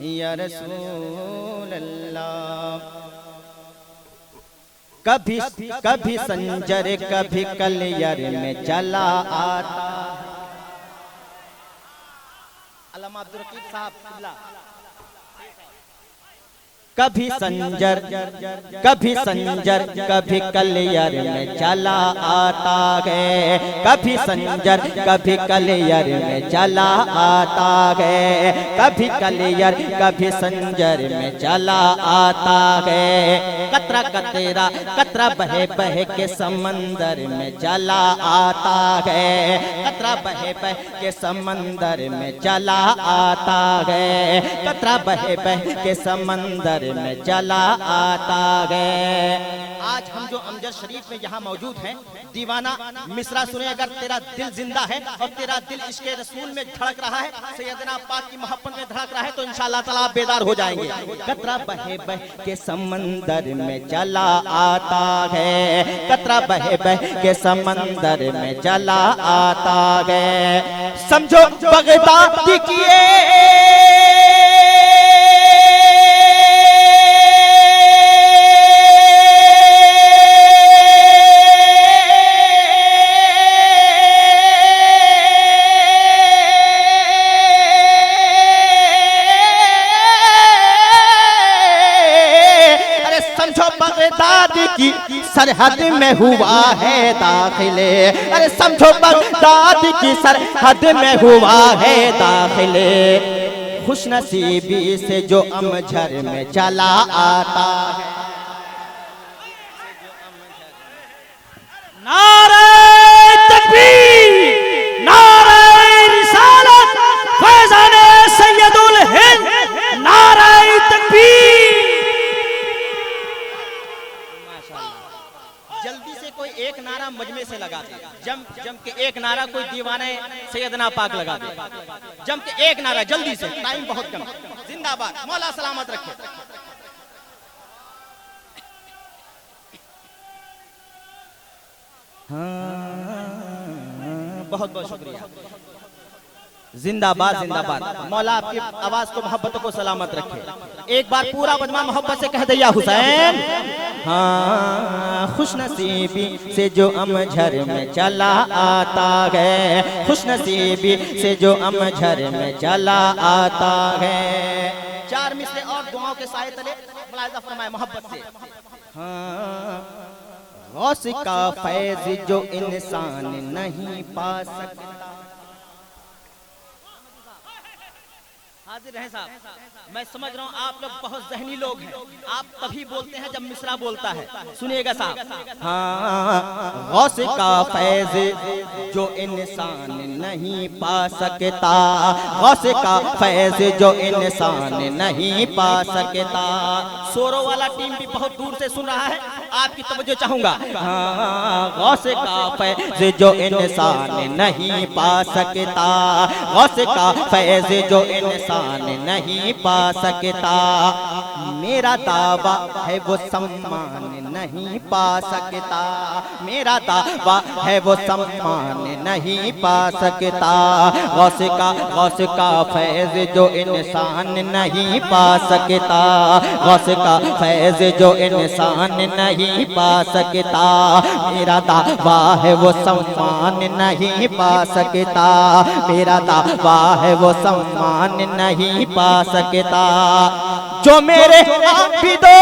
या रसूल अल्लाह। कभी कभी संजर कभी कलियर में चला आता। अल्लामा अब्दुल रकीब साहब। कभी संजर कभी कलियर में चला आता है, कभी संजर कभी कलियर में चला आता है, कभी कलियर कभी संजर में चला आता है। कतरा कतरा कतरा बहे बहे के समंदर में चला आता है, कतरा बहे बहे के समंदर में चला आता है, कतरा बहे बहे के समंदर में चला आता है। आज हम जो अमजद शरीफ में यहाँ मौजूद हैं, दीवाना मिसरा सुने। अगर तेरा दिल जिंदा है और तेरा दिल इश्क़ रसूल में धड़क रहा है, सैयदना पाक की मोहब्बत में धड़क रहा है, तो इंशाअल्लाह ताला आप बेदार हो जाएंगे। कतरा बहे बहे के समंदर में चला आता है, कतरा बहे बहे के समंदर में चला आता है। समझो बगदाद किए की सरहद में हुआ है दाखिले। अरे समझो बगदाद की सरहद में हुआ है दाखिले। खुशनसीबी से जो अमझर में चला आता है। नारे तकबीर, नारे रिसालत, फैज़ाने सैयदुल हिंद, नारे तकबीर। जल्दी से कोई एक नारा मजमे से लगा दे, जम के एक नारा कोई दीवाने सैयदना पाक लगा दे, जम के एक नारा जल्दी से, टाइम बहुत कम। जिंदाबाद, मौला सलामत रखे। हाँ, बहुत बहुत शुक्रिया। जिंदाबाद जिंदाबाद। मौला आपकी आवाज को मोहब्बत को सलामत रखे। एक बार पूरा मजमा मोहब्बत से कह दे या हुसैन। हाँ, खुशनसीबी से जो अमझर में चला आता है, खुशनसीबी से जो अमझर में चला आता है। चार मिसरे और दुआओं के साए तले मुलाहिजा फरमाए मोहब्बत से। हाँ, गौस का फैज़ जो इंसान नहीं पा सकता। हाजिर हैं साहब, मैं समझ रहा हूँ आप लोग बहुत ज़हनी लोग हैं। आप तभी बोलते हैं जब मिसरा बोलता है। सुनिएगा साहब। हाँ, गौस का फैज़ जो इंसान नहीं पा सकता, गौस का फैज़ जो इंसान नहीं पा सकता। सोरो वाला टीम भी बहुत दूर से सुन रहा है, आपकी तवज्जो चाहूंगा। हाँ, गौस का फैज़ जो इंसान नहीं पा सकता, गौस का फैज़ जो इंसान नहीं पा सकता। मेरा दावा है वो सम्मान नहीं पा सकता, मेरा दावा है वो सम्मान नहीं पा सकता। गौस का फैज़ जो इंसान नहीं पा सकता, गौस का फैज़ जो इंसान नहीं पा सकता। मेरा दावा है वो सम्मान नहीं पा सकता, मेरा दावा है वो सम्मान नहीं पा सकता। जो मेरे आबिदो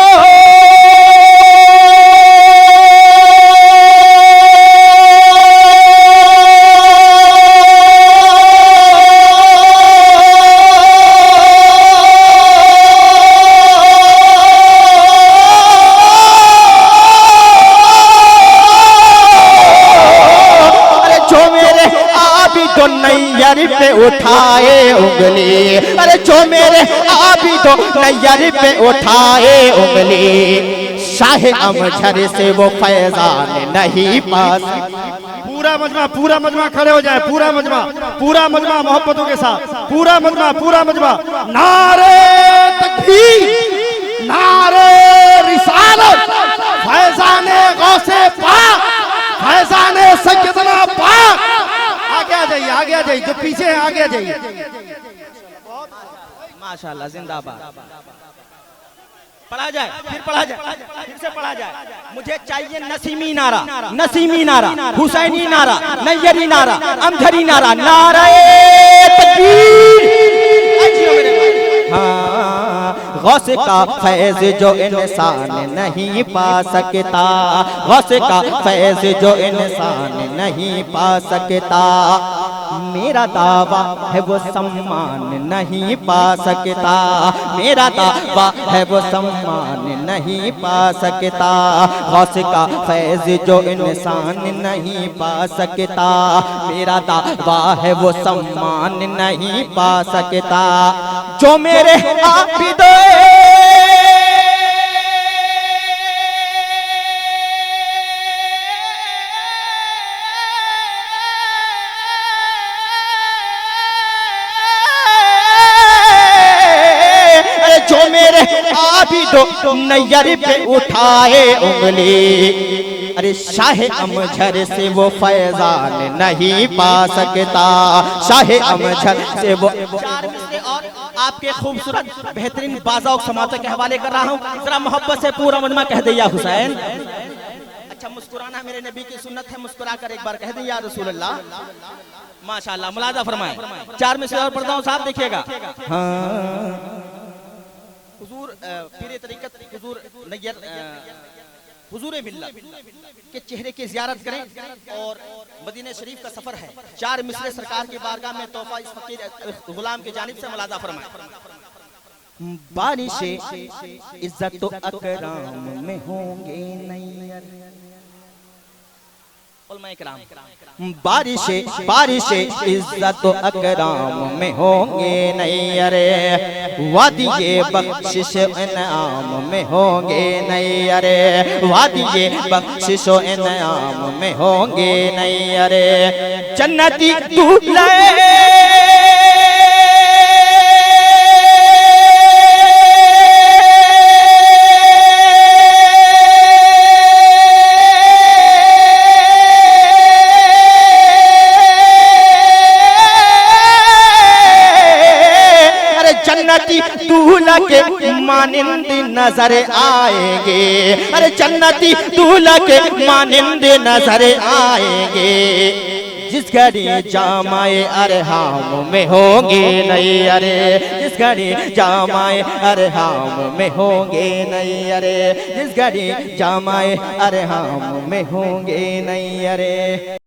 नैयर पे उठाए उंगली, अरे जो मेरे आबी तो नैयर पे उठाए उंगली। शाह अमझर से वो फैजान नहीं पास। पूरा मजमा खड़े हो जाए। पूरा मजमा मोहब्बतों के साथ। पूरा मजमा। नारे तकबीर, नारे रिसालत, फैजाने गौसे पाक, फैजाने सैयदना पाक। आगे आ जाइए, जो पीछे है आगे आ जाइए। माशाल्लाह, जिंदाबाद। पढ़ा जाए, फिर पढ़ा जाए, फिर से पढ़ा जाए। मुझे चाहिए नसीमी नारा, नसीमी नारा, हुसैनी नारा, नैयरी नारा, अमजरी नारा, नारे तकबीर। हाँ, गौस का फैज जो इंसान नहीं पा सकता, गौस का फैज जो इंसान नहीं पा सकता, मेरा दावा है वो सम्मान नहीं पा सकता, मेरा दावा है वो सम्मान नहीं पा सकता, गौस का फैज जो इंसान नहीं पा सकता, मेरा दावा है वो सम्मान नहीं पा सकता। जो मेरे आबिदों जो मेरे आबिदों नैयर पे उठाए उंगली, अरे शाह अमझर से वो फैजान नहीं पा सकता, शाह अमझर से वो। और आपके खूबसूरत बेहतरीन बाज़ाओं समातों के हवाले कर रहा हूँ, जरा मोहब्बत से पूरा मजमा कह दे या हुसैन। अच्छा, मुस्कुराना मेरे नबी की सुन्नत है, मुस्कुरा कर एक बार कह दे या रसूल अल्लाह। माशाल्लाह, मुलाजा फरमाए। 4 में से और पढ़ता हूँ, साहब देखिएगा। हुजूर पीरे तरीकत हुजूर नैयर हुजूर मिल्लत के चेहरे की ज़ियारत करें और मदीना शरीफ का सफर है। 4 मिसरे सरकार की बारगाह में तोहफा इस फकीर गुलाम की जानिब से मुलाजा फरमाए। बारिशे इज्जत तो अकराम में होंगे नैयर, बारिशे इज्जत तो अकराम में होंगे नैयर, वादिये बख्शिश इनाम में होंगे नैयर, वादिये बख्शिश इनाम में होंगे नैयर, जन्नती दूल्हे दूल्हा के मानिंद नजर आएंगे, अरे जन्नती दूल्हा के मानिंद नजर आएंगे, जिस घड़ी जामाए अरहाम में होंगे नैयर, जिस घड़ी जामाए अरहाम में होंगे नैयर, जिस घड़ी जामाए अरहाम में होंगे नैयर।